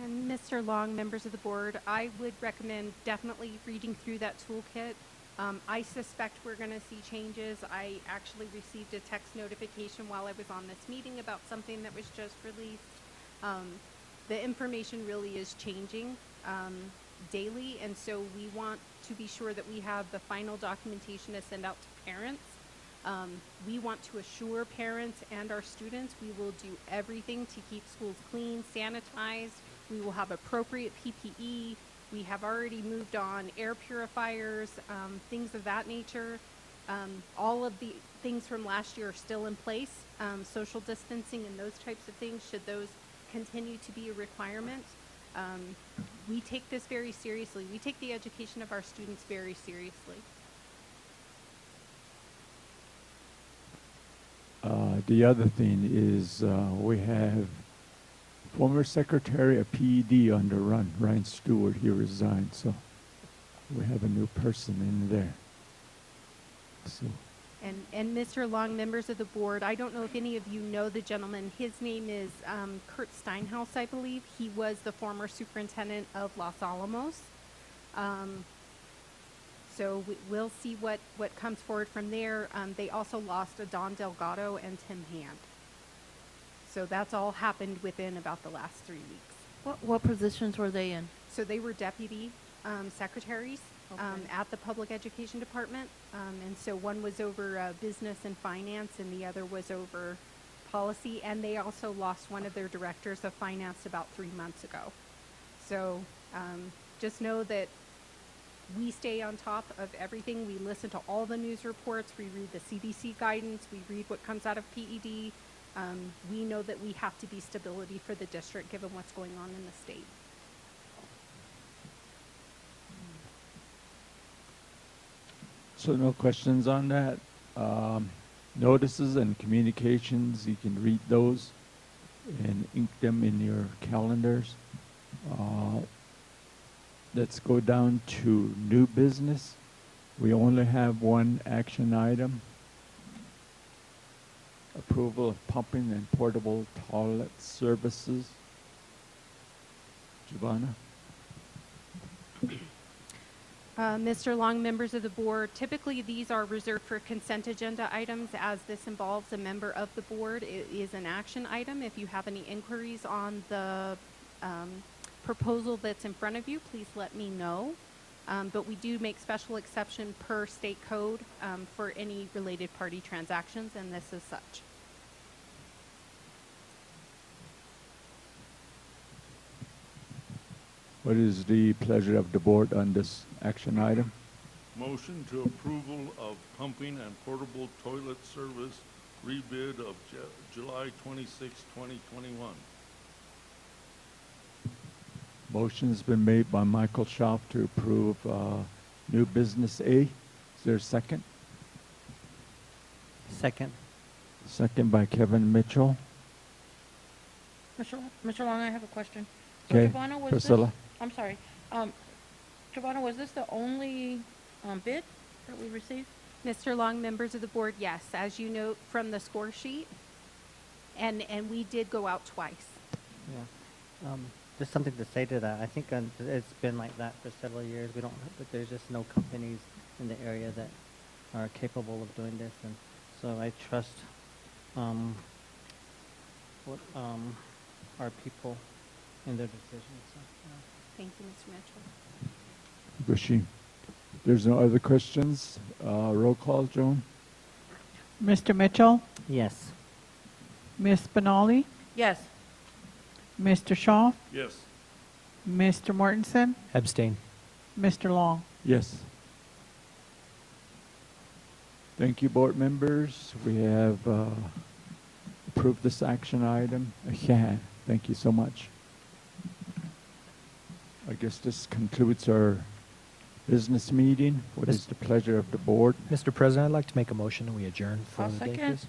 Speaker 5: And Mr. Long, members of the board, I would recommend definitely reading through that toolkit. I suspect we're going to see changes. I actually received a text notification while I was on this meeting about something that was just released. The information really is changing daily, and so we want to be sure that we have the final documentation to send out to parents. We want to assure parents and our students we will do everything to keep schools clean, sanitized. We will have appropriate PPE. We have already moved on air purifiers, things of that nature. All of the things from last year are still in place. Social distancing and those types of things, should those continue to be a requirement. We take this very seriously. We take the education of our students very seriously.
Speaker 1: The other thing is we have former Secretary of PED on the run, Ryan Stewart. He resigned, so we have a new person in there. So
Speaker 5: And Mr. Long, members of the board, I don't know if any of you know the gentleman. His name is Kurt Steinhaus, I believe. He was the former superintendent of Los Alamos. So we'll see what comes forward from there. They also lost a Don Delgado and Tim Hand. So that's all happened within about the last 3 weeks.
Speaker 9: What positions were they in?
Speaker 5: So they were deputy secretaries at the public education department. And so one was over business and finance and the other was over policy. And they also lost one of their directors of finance about 3 months ago. So just know that we stay on top of everything. We listen to all the news reports. We read the CDC guidance. We read what comes out of PED. We know that we have to be stability for the district given what's going on in the state.
Speaker 1: So no questions on that. Notices and communications, you can read those and ink them in your calendars. Let's go down to new business. We only have one action item. Approval of pumping and portable toilet services. Giovanna?
Speaker 5: Mr. Long, members of the board, typically these are reserved for consent agenda items as this involves a member of the board. It is an action item. If you have any inquiries on the proposal that's in front of you, please let me know. But we do make special exception per state code for any related party transactions, and this is such.
Speaker 1: What is the pleasure of the board on this action item?
Speaker 4: Motion to approval of pumping and portable toilet service rebid of July 26, 2021.
Speaker 1: Motion's been made by Michael Schaaf to approve new business A. Is there a second?
Speaker 8: Second.
Speaker 1: Second by Kevin Mitchell.
Speaker 9: Mr. Long, I have a question. So
Speaker 1: Okay,
Speaker 9: Giovanna, was
Speaker 1: Priscilla.
Speaker 9: this, I'm sorry. Giovanna, was this the only bid that we received?
Speaker 5: Mr. Long, members of the board, yes, as you note from the score sheet, and we did go out twice.
Speaker 8: Yeah. Just something to say to that. I think it's been like that for several years. But there's just no companies in the area that are capable of doing this, and so I trust our people in their decisions. So, yeah.
Speaker 5: Thank you, Mr. Mitchell.
Speaker 1: Bushi. There's no other questions. Roll call, Joan.
Speaker 2: Mr. Mitchell,
Speaker 8: Yes.
Speaker 2: Ms. Benali,
Speaker 9: Yes.
Speaker 2: Mr. Shaw,
Speaker 4: Yes.
Speaker 2: Mr. Mortensen,
Speaker 6: Abstain.
Speaker 2: Mr. Long.
Speaker 1: Yes. Thank you, board members. We have approved this action item. Yeah, thank you so much. I guess this concludes our business meeting. What is the pleasure of the board?
Speaker 6: Mr. President, I'd like to make a motion and we adjourn for
Speaker 9: I'll
Speaker 6: the day,
Speaker 9: second.
Speaker 6: please.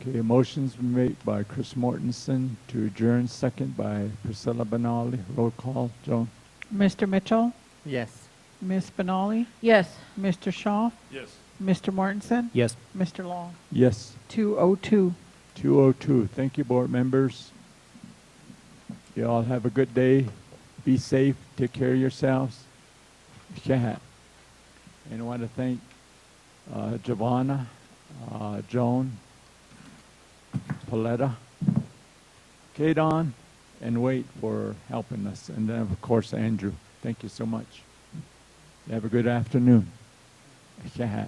Speaker 1: Okay, a motion's been made by Chris Mortensen to adjourn, second by Priscilla Benali. Roll call, Joan.
Speaker 2: Mr. Mitchell,
Speaker 8: Yes.
Speaker 2: Ms. Benali,
Speaker 9: Yes.
Speaker 2: Mr. Shaw,
Speaker 4: Yes.
Speaker 2: Mr. Mortensen,
Speaker 6: Yes.
Speaker 2: Mr. Long.
Speaker 1: Yes.
Speaker 2: 202.
Speaker 1: 202. Thank you, board members. You all have a good day. Be safe. Take care of yourselves. Yeah. And I want to thank Giovanna, Joan, Paletta, Kadon, and Wade for helping us. And then, of course, Andrew. Thank you so much. You have a good afternoon. Yeah.